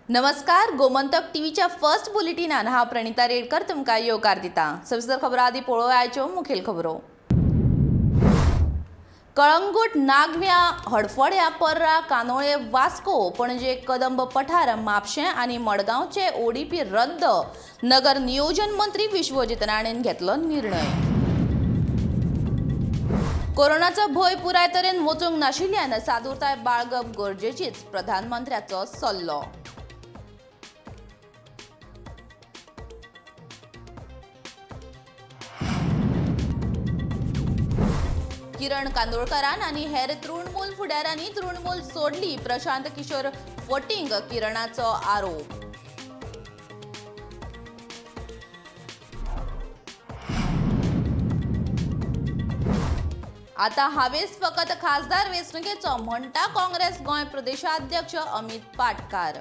नमस्कार, गोमंतक टीव्हीच्या फर्स्ट बुलेटिनान हांव प्रणिता रेडकर तुमकां येवकार दिता। सविस्तर खबरां आदी पळोवया आयच्यो मुखेल खबरो। कळंगूट नागव्या हडफोड्या पर्रा कानोळे वास्को पणजे कदंब पठार म्हापशें आनी मडगांवचे ओडीपी रद्द। नगर नियोजन मंत्री विश्वजीत राणेन घेतलो निर्णय। कोरोनाचो भंय पुराय तरेन वचूंक नाशिल्ल्यान सादुरताय बाळगप गरजेचीच, प्रधानमंत्र्याचो सल्लो। किरण कांदोळकरान आनी हेर तृणमूल फुडाऱ्यांनी तृणमूल सोडली, प्रशांत किशोर फटींग किरणाचो आरोप। आता हावेस फकत खासदार वेंचणुकेचो म्हणटा काँग्रेस गोंय प्रदेशाध्यक्ष अमित पाटकार।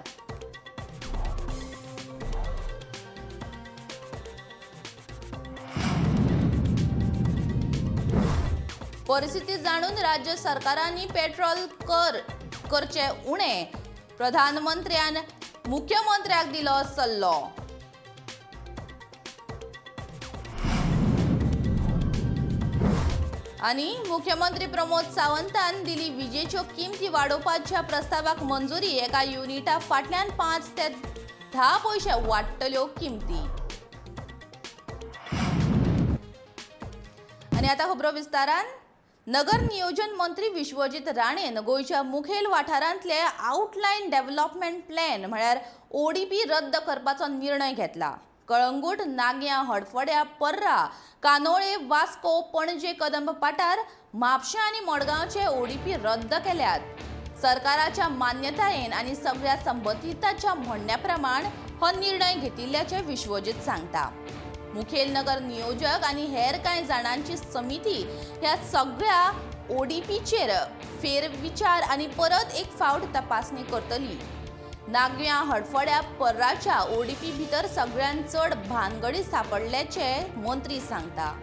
परिस्थिती जाणून राज्य सरकारांनी पेट्रोल कर करचे उणे, प्रधानमंत्र्यान मुख्यमंत्र्याक दिलो सल्लो। आनी मुख्यमंत्री प्रमोद सावंतान दिली विजेच्यो किमती वाडोवपाच्या प्रस्तावाक मंजुरी, एका युनिटा फाटल्यान 5 ते 10 पैसे वाडटल्यो किमती। आनी आता खबरो विस्तारान। नगर नियोजन मंत्री विश्वजीत राणेन गोंयच्या मुखेल वाठारांतले आउटलायन डेव्हलपमेंट प्लॅन म्हळ्यार ओडीपी रद्द करपाचो निर्णय घेतला। कळंगूट नाग्यां हडफोड्या पर्रा कानोळे वास्को पणजे कदंब पठार म्हापशें आनी मडगांवचे ओडीपी रद्द केल्यात। सरकाराच्या मान्यतायेन आनी सगळ्या संबंधितांच्या म्हणण्या प्रमाण हो निर्णय घेतिल्ल्याचे विश्वजीत सांगता। मुखेल नगर नियोजक आनी हेर कांय जाणांची समिती ह्या सगळ्या ओडीपीचेर फेरविचार आनी परत एक फावट तपासणी करतली। नागव्या हडफोड्या पर्राच्या ओडीपी भितर सगळ्यांत चड भानगडी सापडल्याचे मंत्री सांगता।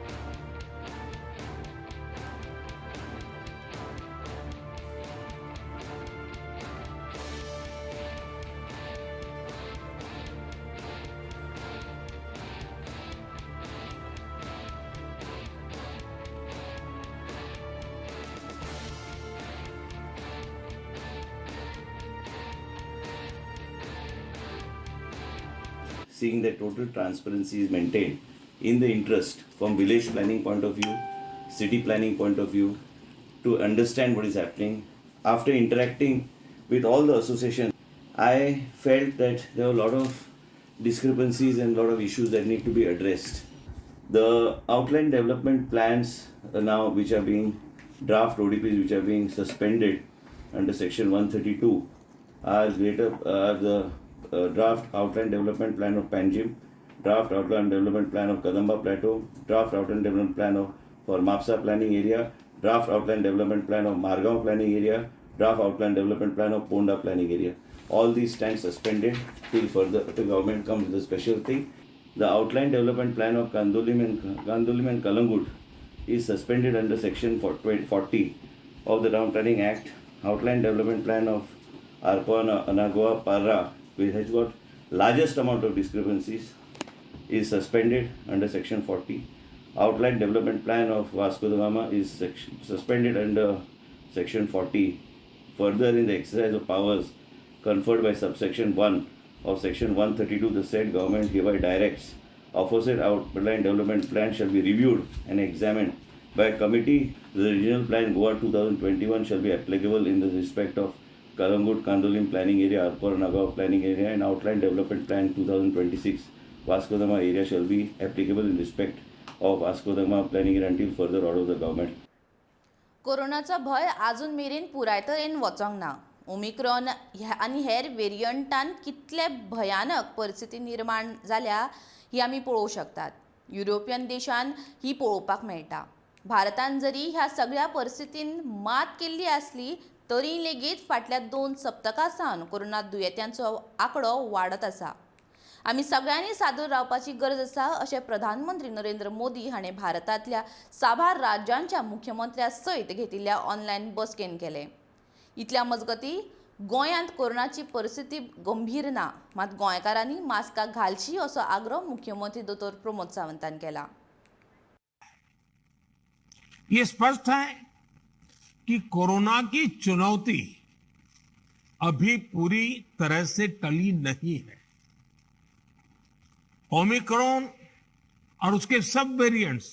Seeing that total transparency is maintained in the interest from village planning point of view, city planning point of view, to understand what is happening. After interacting with all the associations, I felt that there were a lot of discrepancies and a lot of issues that need to be addressed. The outline development plans now which are being draft ODPs which are being suspended under section 132 are the draft outline development plan of Panjim, draft outline development plan of Kadamba Plateau, draft outline development plan for Mapsa planning area, draft outline development plan of Margaon planning area, draft outline development plan of Ponda planning area. All these stand suspended till further the government comes with a special thing. The outline development plan of Kandolim and Kalangut is suspended under section 40 of the Town Planning Act. Outline development plan of Arpana Anagua Parra, which has got largest amount of discrepancies, is suspended under section 40. Outline development plan of Vasco da Gama is suspended under section 40. Further, in the exercise of powers conferred by subsection 1 of section 132, the said government hereby directs aforesaid outline development plan shall be reviewed and examined by a committee. The regional plan Goa 2021 shall be applicable in the respect of Kalangut Kandolim planning area, Arpur Nagaon planning area, and outline development plan 2026 Vasco da Gama area shall be applicable in respect of Vasco da Gama planning area until further order of the government. कोरोनाचो भय अजून मेरेन पुराय तरेन वचोंक ना। Omicron आनी हेर वेरियंटान कितले भयानक परिस्थिती निर्माण जाल्या ही आमी पळोवंक शकतात। युरोपियन देशांत ही पळोवपाक मेळटा। भारतान जरी ह्या सगळ्या परिस्थितीन मात केल्ली आसली तरी लेगीत फाटल्या 2 सप्तकां सावन कोरोना दुयेंत्यांचो आंकडो वाडत आसा। आमी सगळ्यांनी सादूर रावपाची गरज आसा अशें प्रधानमंत्री नरेंद्र मोदी हाणें भारतांतल्या साबार राज्यांच्या मुख्यमंत्र्यां सयत घेतिल्ल्या ऑनलायन बसकेन केलें। इतल्या मजगतीं गोंयांत कोरोनाची परिस्थिती गंभीर ना, मात गोंयकारांनी मास्कां घालची असो आग्रह मुख्यमंत्री दोतोर प्रमोद सावंतान केला. ये स्पष्ट है कि कोरोना की चुनौती अभी पूरी तरह से टली नहीं है. ओमिक्रॉन और उसके सब वेरिएंट्स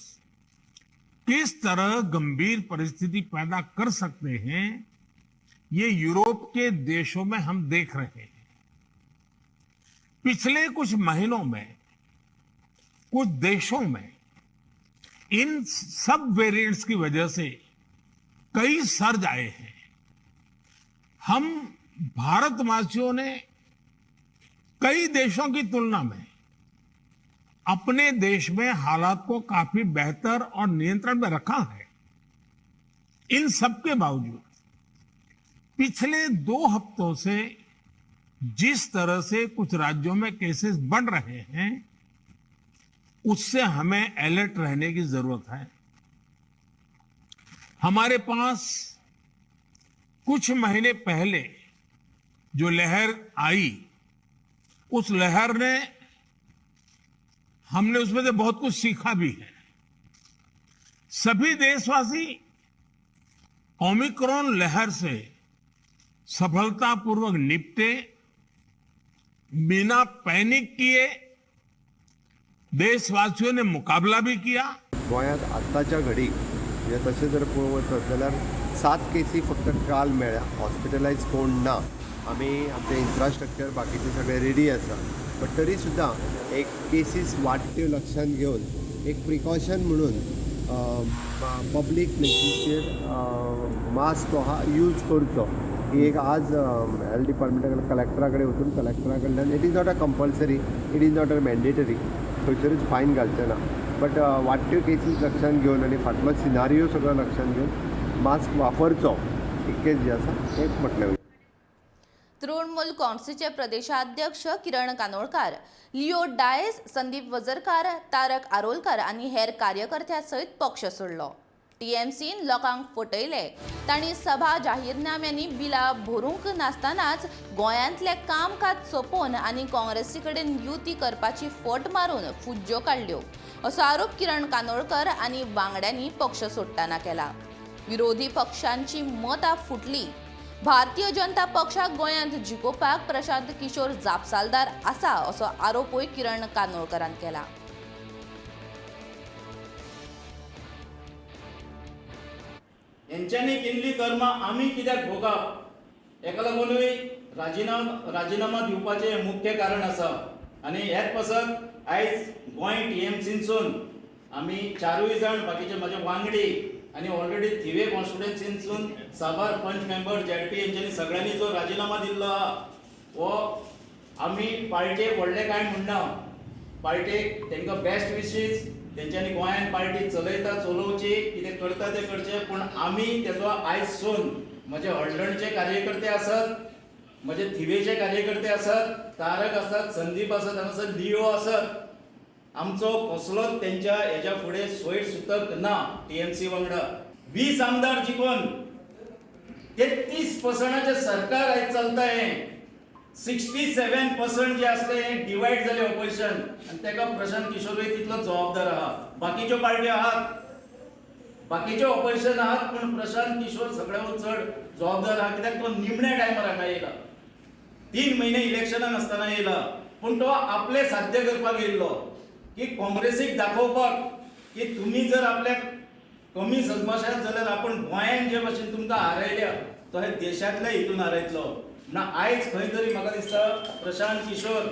किस तरह गंभीर परिस्थिति पैदा कर सकते हैं, ये यूरोप के देशों में हम देख रहे हैं. पिछले कुछ महीनों में कुछ देशों में इन सब वेरिएंट्स की वजह से कई सर्ज आए हैं. हम भारतवासियों ने कई देशों की तुलना में अपने देश में हालात को काफी बेहतर और नियंत्रण में रखा है. इन सब के बावजूद पिछले 2 हफ्तों से जिस तरह से कुछ राज्यों में केसेस बढ़ रहे हैं, उससे हमें अलर्ट रहने की जरूरत है. हमारे पास कुछ महीने पहले जो लहर आई, उस लहर ने हमने उसमें से बहुत कुछ सीखा भी है. सभी देशवासी ओमिक्रॉन लहर से सफलतापूर्वक निपटे, बिना पैनिक किए देशवासियों ने मुकाबला भी किया. गोंयांत आत्ताच्या घडी म्हणजे तशें जर पळोवत जाल्यार 7 केसी फक्त काल मेळ्ळ्या. हॉस्पिटलायज कोण ना. आमी आमचें इन्फ्रास्ट्रक्चर बाकीचें सगळें रेडी आसा, बट तरी सुद्दां एक केसीस वाडट्यो लक्षांत घेवन एक प्रिकॉशन म्हणून पब्लीक प्लेसीचेर मास्क हो यूज करचो ही एक आज हेल्थ डिपार्टमेंटा कलेक्टरा कडेन वचून कलेक्टरा कडल्यान it is not a compulsory, it is not a mandatory, खंयसरूच फायन घालचें ना. बट वाडट्यो केसीस लक्षांत घेवन आनी फाटलो सिनारियो सगळो लक्षांत घेवन मास्क वापरचो इतकेंच जें आसा हें म्हटलें. तृणमूल काँग्रेसचे प्रदेशाध्यक्ष किरण कानोळकार, लिओ डायस, संदीप वजरकार, तारक आरोलकर आणि हेर कार्यकर्त्यां सयत पक्ष सोडलो. टीएमसीन लोकांक फटयले. तांणी सभा जाहीरनाम्यांनी बिलां भरूंक नासतनाच गोंयांतले कामकाज सोंपोवन आनी काँग्रेसी कडेन युती करपाची फट मारून फुज्ज्यो काडल्यो असो आरोप किरण कानोळकर आनी वांगड्यांनी पक्ष सोडटाना केला. विरोधी पक्षांची मतां फुटली. भारतीय जनता पक्षाक गोंयांत जिखोवपाक प्रशांत किशोर जापसालदार आसा असो आरोपूय किरण कानोळकरान केला. यांच्यांनी केल्ली कर्मां आमी कित्याक भोगप, हेका लागूनूय राजिनामा दिवपाचें मुख्य कारण आसा. आनी हेच पासत आयज गोंय टीएमसीनसून आमी 4 जाण बाकीचे म्हजे वांगडी आनी ऑलरेडी थिवे कॉन्स्टिट्युएन्सीनसून साबार पंच मेंबर जेडपी यांच्यांनी सगळ्यांनी जो राजिनामा दिल्लो आहा, हो आमी पार्टेक व्हडलें कांय म्हणना. पार्टेक तांकां बेस्ट विशीस, तेंच्यांनी गोंयांत पार्टी चलयता चलोवची, कितें करता तें करचें. पूण आमी तेजो आयजसून म्हजे हळदणचे कार्यकर्ते आसात, म्हजे थिवेचे कार्यकर्ते आसात, तारक आसात, संदीप आसात, हांगासर लिओ आसात. आमचो कसलोच तेंच्या हेच्या फुडें सोयर सुतक ना. टीएमसी वांगडा 20 आमदार जिखून 33% सरकार आयज चलता. हें 67% जे आसलें हें डिवायड जालें ऑपोजिशन, आनी तेका प्रशांत किशोरूय तितलो जबाबदार आहा. बाकीच्यो पार्ट्यो आहात, बाकीच्यो ऑपोजिशन आहात, पूण प्रशांत किशोर सगळ्यांत चड जबाबदार आहा. कित्याक तो निमण्या टायमार हाका येयला, 3 म्हयने इलेक्शनान आसतना येयला. पूण तो आपलें साध्य करपाक येयल्लो की काँग्रेसीक दाखोवपाक की तुमी जर आपल्याक कमी सदमाशात जाल्यार आपण गोंयांत जे भाशेन तुमकां हारयल्या तो हे देशांतल्या हितून हारयतलो ना. आयज खंय तरी म्हाका दिसता प्रशांत किशोर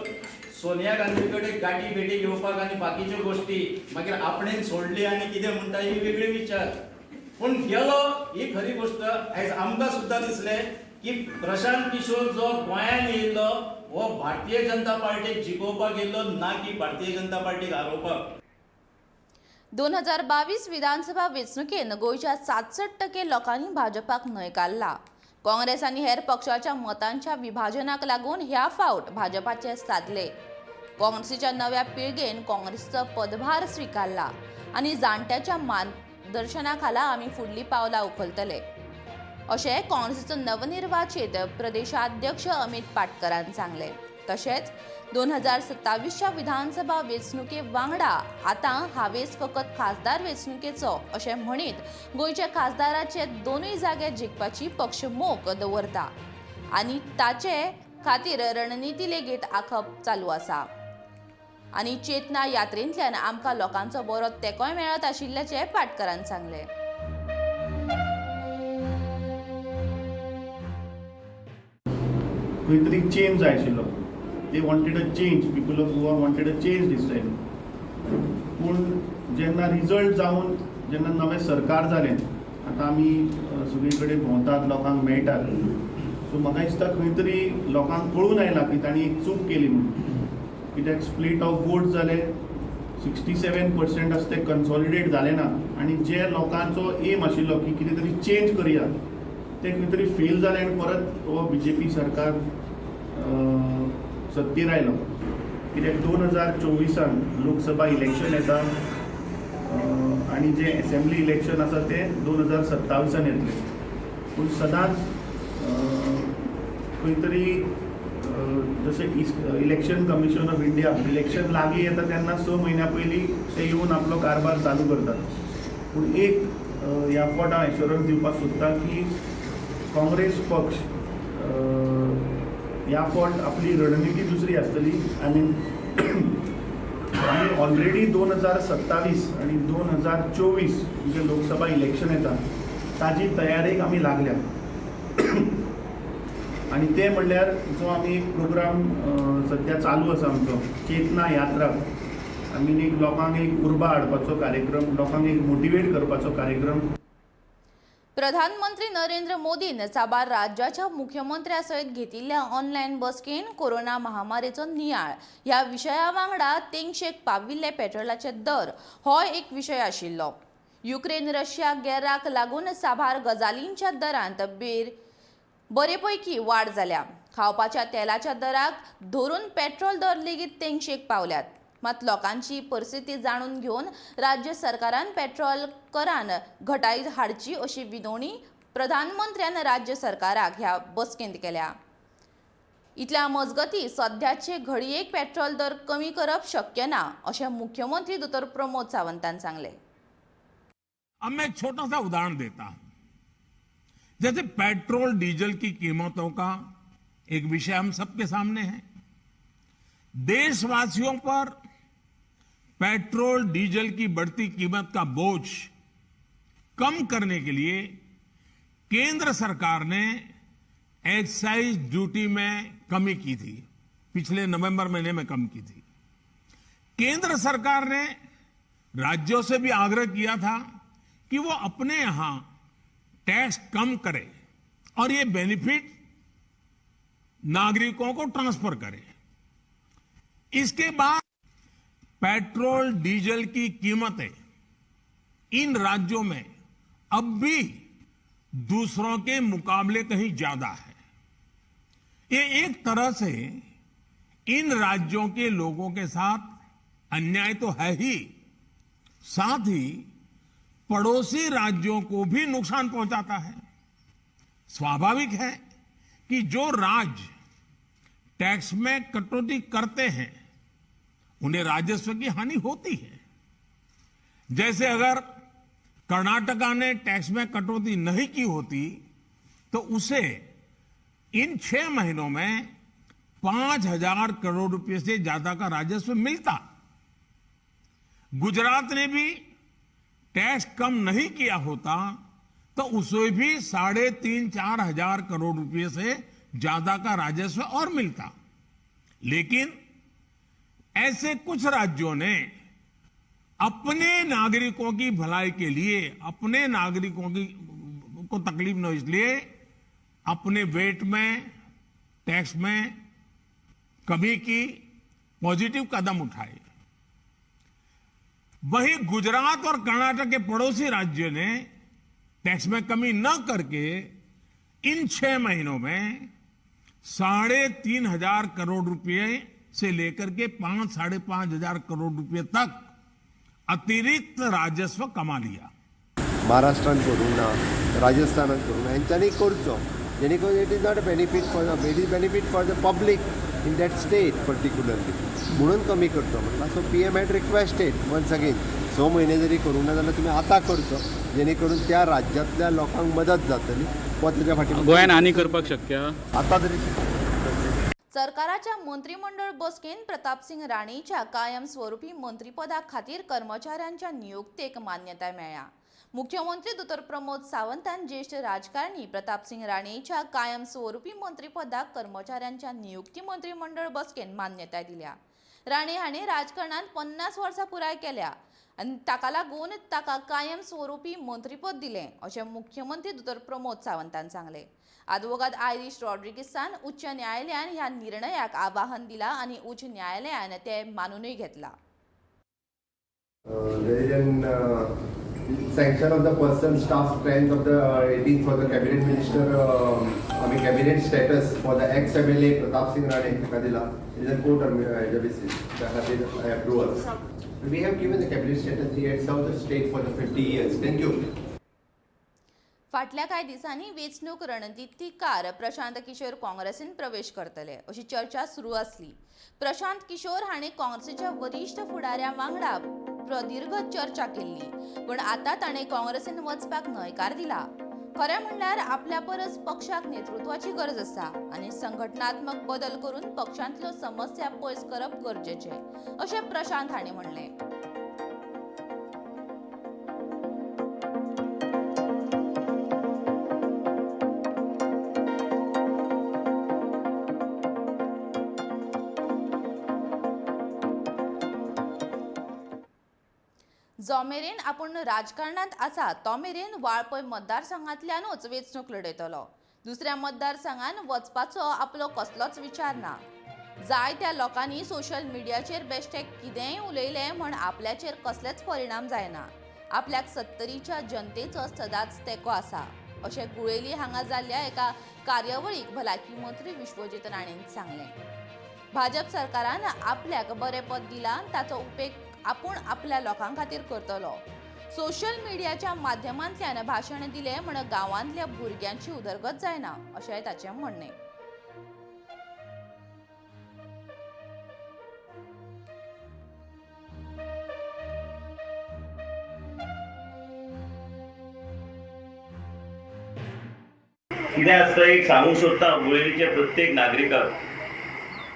सोनिया गांधी कडेन गाठी भेटी घेवपाक आनी बाकीच्यो गोश्टी मागीर आपणेन सोडली आनी कितें म्हणटा ही वेगळी विचार. पूण गेलो ही खरी गोश्ट. आयज आमकां सुद्दां दिसलें की प्रशांत किशोर जो गोंयांत येयल्लो हो भारतीय जनता पार्टीक जिखोवपाक येयल्लो ना की भारतीय जनता पार्टीक हारोवपाक. 2022 विधानसभा वेंचणुकेन गोंयच्या 67% लोकांनी भाजपाक न्हयकारला. काँग्रेस आनी हेर पक्षाच्या मतांच्या विभाजनाक लागून ह्या फावट भाजपाचे साधले. काँग्रेसीच्या नव्या पिळगेन काँग्रेसचो पदभार स्वीकारला आनी जाणट्याच्या मार्गदर्शना खाला आमी फुडलीं पावलां उखलतले. अशें काँग्रेसीचो नवनिर्वाचित प्रदेशाध्यक्ष अमित पाटकरान सांगलें. तशेंच 2027च्या विधानसभा वेंचणुके वांगडा आतां हावेस फकत खासदार वेंचणुकेचो अशें म्हणीत गोंयच्या खासदाराचे दोनूय जागे जिखपाची पक्ष मोख दवरता आनी ताचे खातीर रणनिती लेगीत आखप चालू आसा. आनी चेतना यात्रेंतल्यान आमकां लोकांचो बरो तेंकोय मेळत आशिल्ल्याचें पाटकरान सांगलें. खंय तरी चेंज जाय आशिल्लो. They wanted a change. People of Goa wanted a change this time. पूण जेन्ना रिजल्ट जावन जेन्ना नवें सरकार जालें, आतां आमी सगळे कडेन भोंवतात, लोकांक मेळटात, सो म्हाका दिसता खंय तरी लोकांक कळून आयलां की तांणी एक चूक केली म्हणून. कित्याक स्प्लीट ऑफ वोट जाले, 67% आसा ते कन्सॉलिडेट जाले ना, आनी जे लोकांचो एम आशिल्लो की कितें तरी चेंज करया ते खंय तरी फेल जालें आनी परत हो BJP सरकार सत्तेर आयलो. कित्याक 2024 लोकसभा इलेक्शन येता आनी जे असेंब्ली इलेक्शन आसा ते 2027 येतले. पूण सदांच खंय तरी जशें election commission of India election लागीं येता तेन्ना 6 म्हयन्या पयलीं ते येवन आपलो कारभार चालू करतात. पूण एक ह्या फावट हांव एश्युरन्स दिवपाक सोदतां की काँग्रेस पक्ष ह्या फावट आपली रणनिती दुसरी आसतली. आनी आमी ऑलरेडी 2027 आनी 2024 जे लोकसभा इलेक्शन येता ताजी तयारेक आमी लागल्या. आनी ते म्हणल्यार जो आमी एक प्रोग्राम सद्या चालू आसा आमचो चेतना यात्रा. आमी एक लोकांक एक उर्बा हाडपाचो कार्यक्रम, लोकांक एक मोटिवेट करपाचो कार्यक्रम. प्रधानमंत्री नरेंद्र मोदीन साबार राज्याच्या मुख्यमंत्र्या सयत घेतिल्ल्या ऑनलायन बसकेन कोरोना महामारीचो नियाळ ह्या विशया वांगडा तेंगशेक पाविल्ले पेट्रोलाचे दर हो एक विशय आशिल्लो. युक्रेन रशिया गॅराक लागून साबार गजालींच्या दरांत बरेपैकी वाड जाल्या. खावपाच्या तेलाच्या दराक धरून पेट्रोल दर लेगीत तेंगशेक पावल्यात. मात लोकांची परिस्थिती जाणून घेवन राज्य सरकारान पेट्रोल करान घटाय हाडची अशी विनवणी प्रधानमंत्र्यान राज्य सरकाराक ह्या बसकेंत केल्या. इतल्या मजगती सध्याचे घडयेक पेट्रोल दर कमी करप शक्य ना अशें मुख्यमंत्री दोतोर प्रमोद सावंतान सांगले. अब मैं एक छोटा सा उदाहरण देता हूं. जैसे पेट्रोल डीजल की कीमतों का एक विषय हम सबके सामने है. देशवासियों पर पेट्रोल डीजल की बढ़ती कीमत का बोझ कम करने के लिए केंद्र सरकार ने एक्साइज ड्यूटी में कमी की थी. पिछले नवंबर महीने में कम की थी. केंद्र सरकार ने राज्यों से भी आग्रह किया था कि वो अपने यहां टैक्स कम करे और ये बेनिफिट नागरिकों को ट्रांसफर करे. इसके बाद पेट्रोल डीजल की कीमतें इन राज्यों में अब भी दूसरों के मुकाबले कहीं ज्यादा है. ये एक तरह से इन राज्यों के लोगों के साथ अन्याय तो है ही, साथ ही पड़ोसी राज्यों को भी नुकसान पहुंचाता है. स्वाभाविक है कि जो राज्य टैक्स में कटौती करते हैं उन्हें राजस्व की हानि होती है. जैसे अगर कर्नाटका ने टैक्स में कटौती नहीं की होती तो उसे इन 6 महीनों में 5,000 करोड़ रुपए से ज्यादा का राजस्व मिलता. गुजरात ने भी टैक्स कम नहीं किया होता तो उसे भी 3,500-4 हजार करोड़ रुपए से ज्यादा का राजस्व और मिलता. लेकिन ऐसे कुछ राज्यों ने अपने नागरिकों की भलाई के लिए, अपने नागरिकों को तकलीफ न हो इसलिए अपने वेट में, टैक्स में कमी की, पॉजिटिव कदम उठाए. वहीं गुजरात और कर्नाटक के पड़ोसी राज्यों ने टैक्स में कमी न करके इन 6 महीनों में 3,500 करोड़ रुपए से लेकर के 5,000-5,500 करोड़ रुपए तक अतिरिक्त राजस्व कमा लिया. महाराष्ट्रान करूंक ना, राजस्थानात करूंक ना, हेंच्यांनी करचो जेणे करून it is not a benefit for it is benefit for the public in that state particularly म्हणून कमी करचो म्हटलं. So PM had requested once again 6 म्हयने जरी करूंक ना जाल्यार तुमी आतां करचो जेणे करून त्या राज्यांतल्या लोकांक मदत जातली. व ताच्या फाटीं गोंयान आनी करपाक शक्य आतां तरी सरकाराच्या मंत्रिमंडळ बसकेन प्रतापसिंग राणेच्या कायमस्वरूपी मंत्रिपदा खातीर कर्मचाऱ्यांच्या नियुक्तेक मान्यताय मेळ्ळ्या. मुख्यमंत्री दोतोर प्रमोद सावंतान ज्येष्ठ राजकारणी प्रतापसिंग राणेच्या कायमस्वरूपी मंत्रिपदाक कर्मचाऱ्यांच्या नियुक्ती मंत्रिमंडळ बसकेन मान्यताय दिल्या. राणे हाणें राजकारणात 50 वर्सां पुराय केल्या आनी ताका लागून ताका कायमस्वरूपी मंत्रिपद दिलें अशें मुख्यमंत्री दोतोर प्रमोद सावंतान सांगलें. आदवोगाद आयरिश रॉड्रिगीसान उच्च न्यायालयान ह्या निर्णयाक आवाहन दिलां आनी उच्च न्यायालयान ते मानूनय घेतला. sanction of the person staff strength of the 18th for the cabinet minister cabinet status for the ex MLA Pratap Singh Rane Kadila is a court basis that approval. We have given the cabinet status. He had served the state for the 50 years. Thank you. फाटल्या कांय दिसांनी वेंचणूक रणनितीकार प्रशांत किशोर काँग्रेसीन प्रवेश करतले अशी चर्चा सुरू आसली. प्रशांत किशोर हाणें काँग्रेसीच्या वरिश्ठ फुडाऱ्या वांगडा प्रदीर्घ चर्चा केल्ली पण आता ताणें काँग्रेसीन वचपाक न्हयकार दिला. खरें म्हणल्यार आपल्या परस पक्षाक नेतृत्वाची गरज आसा आनी संघटनात्मक बदल करून पक्षांतल्यो समस्या पयस करप गरजेचें अशें प्रशांत हाणें म्हणलें. जो मेरेन आपूण राजकारणांत आसा तो मेरेन वाळपय मतदारसंघांतल्यानूच वेंचणूक लढयतलो. दुसऱ्या मतदारसंघान वचपाचो आपलो कसलोच विचार ना. जायत्या लोकांनी सोशल मिडियाचेर बेश्टे कितेंय उलयलें म्हण आपल्याचेर कसलेच परिणाम जायना. आपल्याक 70च्या जनतेचो सदांच तेंको आसा अशें गुळेली हांगा जाल्ल्या एका कार्यावळीक भलायकी मंत्री विश्वजीत राणेन सांगलें. भाजप सरकारान आपल्याक बरें पद दिलां ताचो उपेग आपूण आपल्या लोकां खातीर करतलो. सोशल मिडियाच्या माध्यमांतल्यान भाशण दिलें म्हण गांवांतल्या भुरग्यांची उदरगत जायना अशेंय ताचें म्हणणें. कितें आसता एक सांगूंक सोदता बुळेलीच्या प्रत्येक नागरिकाक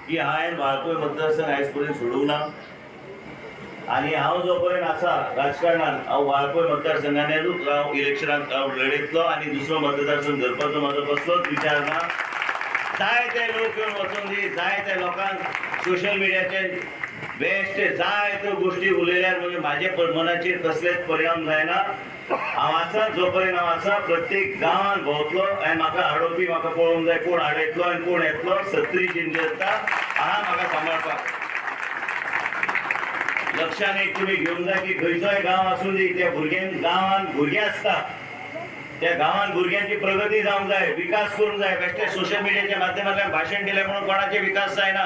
की हांवें वाळपय मतदारसंघ आयज पर्यंत सोडूंक ना आनी हांव जो पर्यंत आसा राजकारणांत हांव वाळपय मतदारसंघांतूच हांव इलेक्शनाक हांव लढयतलो आनी दुसरो मतदारसंघ धरपाचो म्हाजो कसलोच विचार ना. जायते लोक येवन वचून दी जायत्या लोकांक सोशल मिडियाचेर बेश्टे जायत्यो गोश्टी उलयल्यार म्हणजे म्हाजे मनाचेर कसलेच परिणाम जायना. हांव आसा जो पर्यंत हांव आसा प्रत्येक गांवांत भोंवतलो आनी म्हाका हाडोवपी म्हाका पळोवंक जाय कोण हाडयतलो आनी कोण येतलो. 70 जिंजता हांगा म्हाका सांबाळपाक. लक्षान एक तुमी घेवंक जाय की खंयचोय गांव आसूं दी त्या भुरग्यांक गांवांत भुरगे आसता त्या गांवांत भुरग्यांची प्रगती जावंक जाय विकास करूंक जाय. बेश्टे सोशल मिडियाच्या माध्यमांतल्यान भाशण दिलें म्हणून कोणाचे विकास जायना.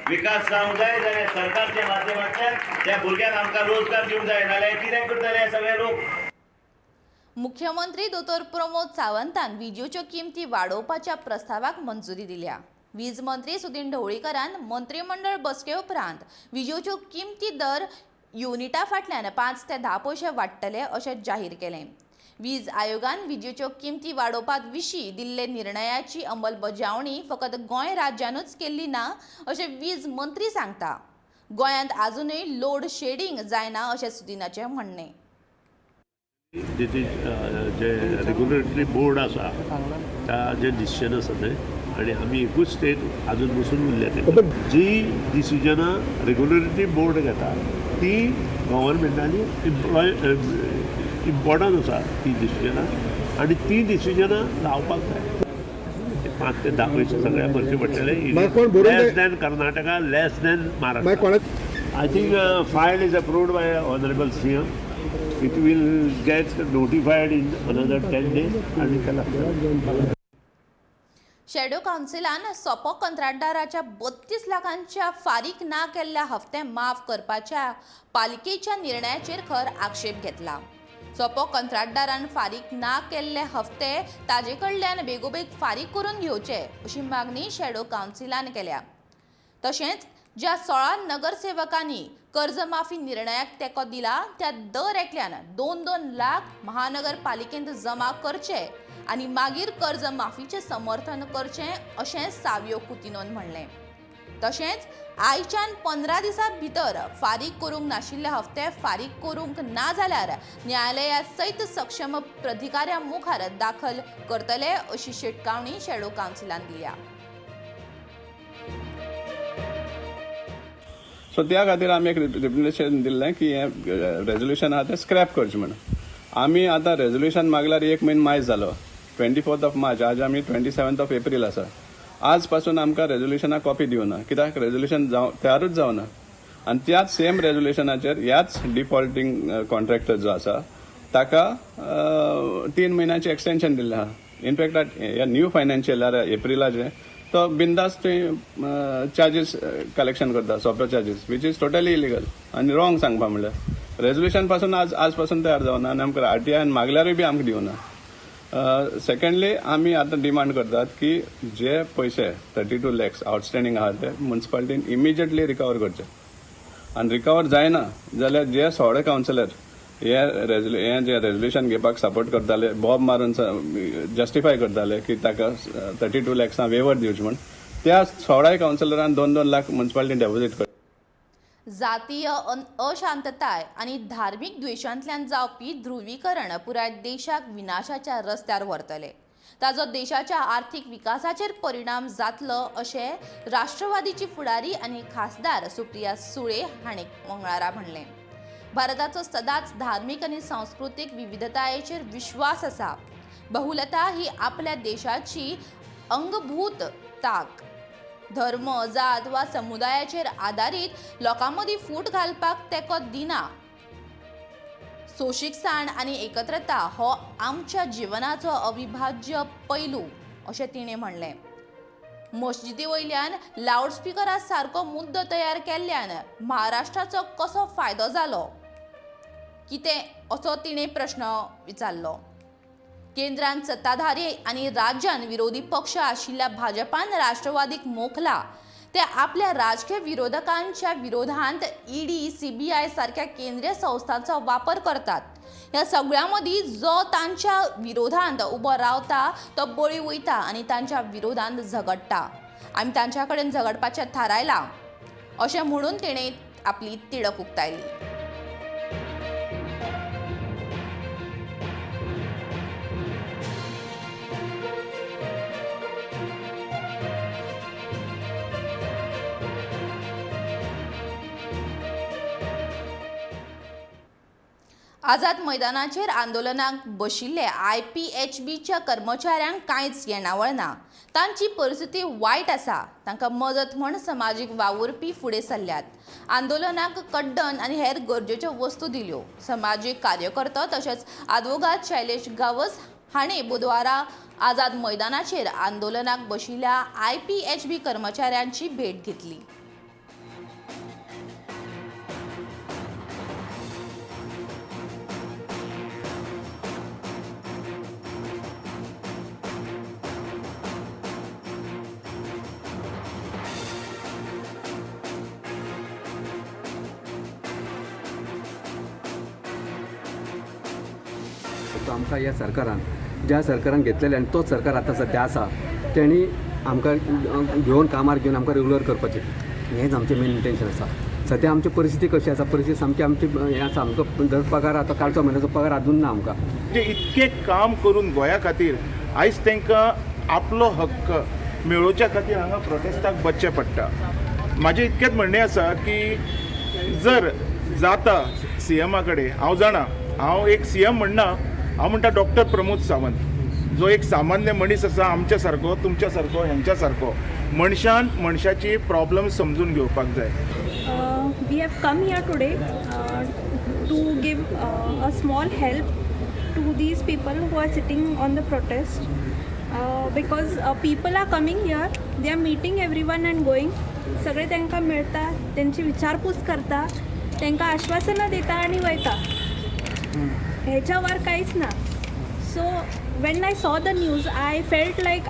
विकास जावंक जाय जाल्यार सरकारच्या माध्यमांतल्यान त्या भुरग्यांक आमकां रोजगार दिवंक जाय नाल्यार कितें करतले हे सगळे लोक. मुख्यमंत्री दोतोर प्रमोद सावंतान विजेच्यो किमती वाडोवपाच्या प्रस्तावाक मंजुरी दिल्या. वीज मंत्री सुदीन ढवळीकरान मंत्रिमंडळ बसके उपरांत विजेच्यो किमती दर युनिटा फाटल्यान 5 ते 10 पयशे वाडटले अशें जाहीर केलें. वीज आयोगान विजेच्यो किमती वाडोवपा विशीं दिल्ले निर्णयाची अंमलबजावणी फकत गोंय राज्यानूच केल्ली ना अशें वीज मंत्री सांगता. गोंयांत आजुनूय लोड शेडिंग जायना अशें सुदिनाचें म्हणणें. जे रेग्युलेटरी बोर्ड आसा जे डिसिजन आसा ते आणि आमी एकूच स्टेट आजून बसून उरल्या जी डिसिजनां रेग्युलेटरी बोर्ड घेता ती गव्हर्मेंटांनी इम्पॉर्टंट आसा ती डिसिजनां आनी ती डिसिजनां लावपाक जाय. 5 ते 10 पयशे सगळ्या भरचे पडटले less than Karnataka less than Maharashtra. I think file is approved by honourable CM. It will get notified in another 10 days आणि त्याला शेडो कावन्सिलान सोपो कंत्राटदाराच्या 32 लाखांच्या फारीक ना केल्ल्या हफ्ते माफ करपाच्या पालिकेच्या निर्णयाचेर खर आक्षेप घेतला. सोपो कंत्राटदारान फारीक ना केल्ले हफ्ते ताजे कडल्यान बेगोबेग फारीक करून घेवचे अशी मागणी शॅडो कावन्सिलान केल्या. तशेंच ज्या 16 नगरसेवकांनी कर्जमाफी निर्णयाक तेंको दिला त्या दर एकल्यान 2-2 लाख महानगरपालिकेंत जमा करचे आनी मागीर कर्जमाफीचे समर्थन करचें अशें सावियो कुतिनोन म्हणलें. तशेंच आयच्यान 15 दिसां भितर फारीक करूंक नाशिल्ले हफ्ते फारीक करूंक ना जाल्यार न्यायालया सयत सक्षम प्राधिकाऱ्या मुखार दाखल करतले अशी शिटकावणी शॅडो कावन्सिलान दिल्या. सो त्या खातीर आमी एक रिप्रेजेंटेशन दिल्लें की हें रेजोल्युशन आहा तें स्क्रॅप करचें म्हणून. आमी आतां रेजोल्युशन मागल्यार 1 म्हयनो मायज जालो. 24 मार्च आज आमी 27 एप्रील आसा. आज पासून आमकां रेजोल्युशनाक कॉपी दिवना कित्याक रेजोल्युशन तयारूच जावना. आनी त्याच सेम रेजोल्युशनाचेर ह्याच डिफॉल्टिंग कॉन्ट्रॅक्टर जो आसा ताका 3 म्हयन्याचें एक्सटेंशन दिल्लें आहा. इनफॅक्ट ह्या न्यू फायनान्शियल इयर एप्रिलाचे तो बिंदास थंय चार्जीस कलेक्शन करता, software charges, which is totally illegal आनी रॉंग सांगपा म्हणल्यार. रेजोल्युशन पासून आज पासून तयार जावना आनी आमकां RTI मागल्यारूय बी आमकां दिवना. सेकंडली आमी आतां डिमांड करतात की जे पयशे 32 lakhs आउटस्टँडींग आहा ते म्युन्सिपालिटीन इमिजिएटली रिकवर करचे. आनी रिकवर जायना जाल्यार जे 16 कावन्सिलर हे जे रेजोल्युशन घेवपाक सपोर्ट करताले, बॉब मारून जस्टिफाय करताले की ताका 32 lakhs वेवर दिवचे म्हण, त्या 16 कावन्सिलरान 2-2 लाख म्युन्सिपालिटीन डेपोजीट करता. जातीय अशांतताय आनी धार्मीक द्वेशांतल्यान जावपी ध्रुवीकरण पुराय देशाक विनाशाच्या रस्त्यार व्हरतले. ताजो देशाच्या आर्थीक विकासाचेर परिणाम जातलो अशें राष्ट्रवादीची फुडारी आनी खासदार सुप्रिया सुळे हाणें मंगळारा म्हणलें. भारताचो सदांच धार्मीक आनी सांस्कृतीक विविधतायेचेर विश्वास आसा. बहुलता ही आपल्या देशाची अंगभूत ताक. धर्म, जात वा समुदायाचेर आदारीत लोकांमदीं फूट घालपाक तेंको दिना. सोशीकसाण आनी एकत्रता हो आमच्या जिवनाचो अविभाज्य पैलू अशें तिणें म्हणलें. मस्जिदी वयल्यान लावडस्पिकरा सारको मुद्दो तयार केल्ल्यान महाराष्ट्राचो कसो फायदो जालो कितें असो तिणें प्रश्न विचारलो. केंद्रांत सत्ताधारी आनी राज्यान विरोधी पक्ष आशिल्ल्या भाजपान राष्ट्रवादीक मोखला ते आपल्या राजकीय विरोधकांच्या विरोधांत ED, CBI सारख्या केंद्रीय संस्थांचो वापर करतात. ह्या सगळ्या मदीं जो तांच्या विरोधांत उबो रावता तो बळी वयता आनी तांच्या विरोधांत झगडटा. आमी तांच्या कडेन झगडपाचें थारायलां अशें म्हणून तिणें आपली तिडक उक्तायली. आझाद मैदानाचेर आंदोलनाक बशिल्ले IPHBच्या कर्मचाऱ्यांक कांयच येणावळ ना. तांची परिस्थिती वायट आसा. तांकां मदत म्हण समाजीक वावुरपी फुडें सरल्यात. आंदोलनाक कड्डण आनी हेर गरजेच्यो वस्तू दिल्यो. समाजीक कार्यकर्तो तशेंच आदवोगाद शैलेश गावस हाणें बुधवारा आझाद मैदानाचेर आंदोलनाक बशिल्ल्या IPHB कर्मचाऱ्यांची भेट घेतली. आमकां ह्या सरकारान ज्या सरकारान घेतलेले आनी तोच सरकार आतां सध्या आसा तेणी आमकां घेवन कामार घेवन आमकां रेगुलर करपाचें हेंच आमचें मेन इंटेंशन आसा. सध्या आमची परिस्थिती कशी आसा, परिस्थिती सामकी आमची हें आसा. आमकां दर पगार आतां कालचो म्हयन्याचो पगार अजून ना आमकां. जे इतके काम करून गोंया खातीर आयज तांकां आपलो हक्क मेळोवच्या खातीर हांगा प्रोटेस्टाक बसचें पडटा. म्हाजें इतकेंच म्हणणें आसा की जर जाता CMा कडेन, हांव जाणा, हांव एक CM म्हणना, हांव म्हणटा डॉक्टर प्रमोद सावंत, जो एक सामान्य मनीस आसा, आमच्या सारको, तुमच्या सारको, हेंच्या सारको. मनशान मनशाची प्रॉब्लम समजून घेवपाक जाय. We have come here today to give a small help to these people who are sitting on the protest because people are coming here, they are meeting everyone and going. सगळे तांकां मेळटा, तेंची विचारपूस करता, तांकां आश्वासनां दिता आनी वयता. ह्याच्यावर काहीच ना. So when I saw the news I felt like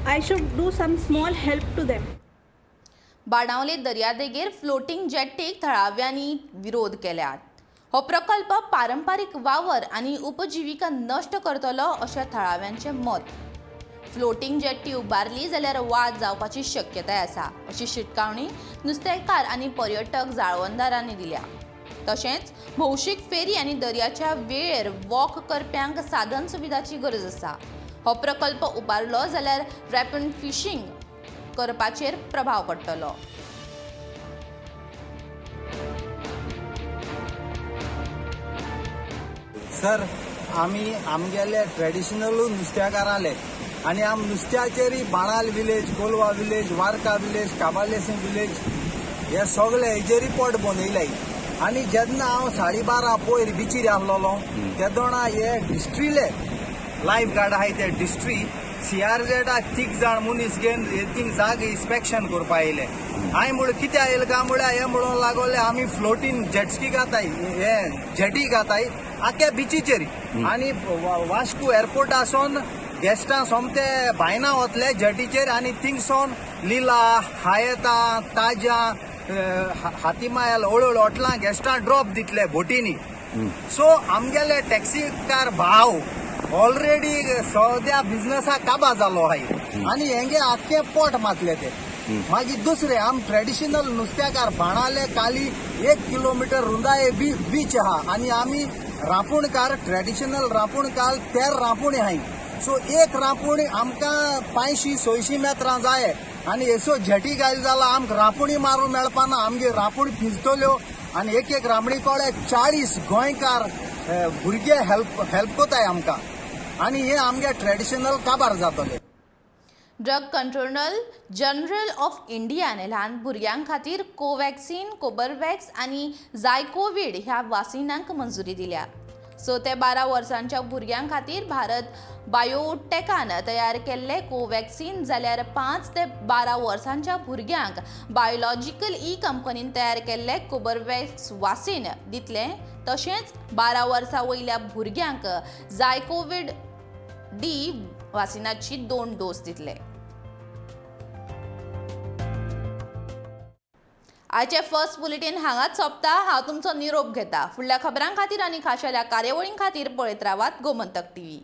I should do some small help to them. Benaulim दर्यादेगेर फ्लोटिंग जेट्टीक थळाव्यांनी विरोध केल्यात. हो प्रकल्प पारंपारीक वावर आणि उपजीविका नष्ट करतलो अशें थळाव्यांचें मत. फ्लोटिंग जेट्टी उबारली जाल्यार वाद जावपाची शक्यताय आसा अशी शिटकावणी नुस्तेकार आनी पर्यटक जाळवणदारांनी दिल्या. तशेंच भौशीक फेरी आनी दर्याच्या वेळेर वॉक करप्यांक साधन सुविधाची गरज आसा. हो प्रकल्प उबारलो जाल्यार रॅपिड फिशींग करपाचेर प्रभाव पडटलो. सर आमी आमगेले ट्रेडिशनलू नुस्त्याकाराले आनी आम नुस्त्याचेरी बाणाल विलेज, कोलवा विलेज, वार्का विलेज, काबालेसिंग विलेज हे सगळे हेजेरी पोट बनयलाय. आनी जेन्ना हांव 12:30 पयर बिचीर आहलोलो तेदोणा हे डिस्ट्रीले लायफ गार्ड आहाय ते डिस्ट्री CRZ तीग जाण मनीस घेवन थिंग जाग इन्स्पेक्शन करपा येयले. हांवें म्हळ्ळें कितें आयले काय म्हळ्यार हे म्हणून लागले आमी फ्लोटींग जेट्सकी घाताय, हे जेटी घाताय आख्या बिचीचेर. आनी वास्को एअरपोर्टासून गेस्टां सोमते भायना वतले जेटीचेर आनी थिंगसोन लिला, हायेता, ताजा, हातीमायल हळूहळू हॉटलां गेस्टां ड्रॉप दितले बोटींनी. सो आमगेले टॅक्सीकार भाव ऑलरेडी सद्या बिझनसाक काबा जालो आहाय आनी हेंगे आख्खें पोट मातले ते. मागीर दुसरें आम ट्रेडिशनल नुस्त्याकार बाणाले काली 1 किलोमीटर रुंदाये बीच आहा आनी आमी रांपोणकार ट्रेडिशनल रांपोणकार 13 रांपोणी आहाय. सो एक रांपोणी आमकां 500-600 मेत्रां जाय आनी एसो झेटी घायल जाल्यार आमकां रांपोणी मारूं मेळपाना. आमगे रांपोणी फिजतल्यो आनी एक रांबडी कोळे 40 गोंयकार भुरगे हेल्प कोताय आमकां आनी हे आमगे ट्रेडिशनल काबार जातले. Drug controller general of Indian ल्हान भुरग्यां खातीर कोव्हॅक्सिन, कोबरवॅक्स आनी झायकोविड ह्या वासिनांक मंजुरी दिल्या. 6 ते 12 वर्सांच्या भुरग्यां खातीर भारत बायोटेकान तयार केल्ले कोव्हॅक्सिन जाल्यार 5 ते 12 वर्सांच्या भुरग्यांक बायोलॉजिकल कंपनीन तयार केल्ले कोबरवॅक्स वासीन दितले. तशेंच 12 वर्सां वयल्या भुरग्यांक झायकोविड डी वासिनाची 2 डोस दितले. आयचे फर्स्ट बुलेटिन हांगाच सोंपता. हांव तुमचो निरोप घेता. फुडल्या खबरां खातीर आनी खाशेल्या कार्यावळीं खातीर पळयत रावात गोमंतक TV.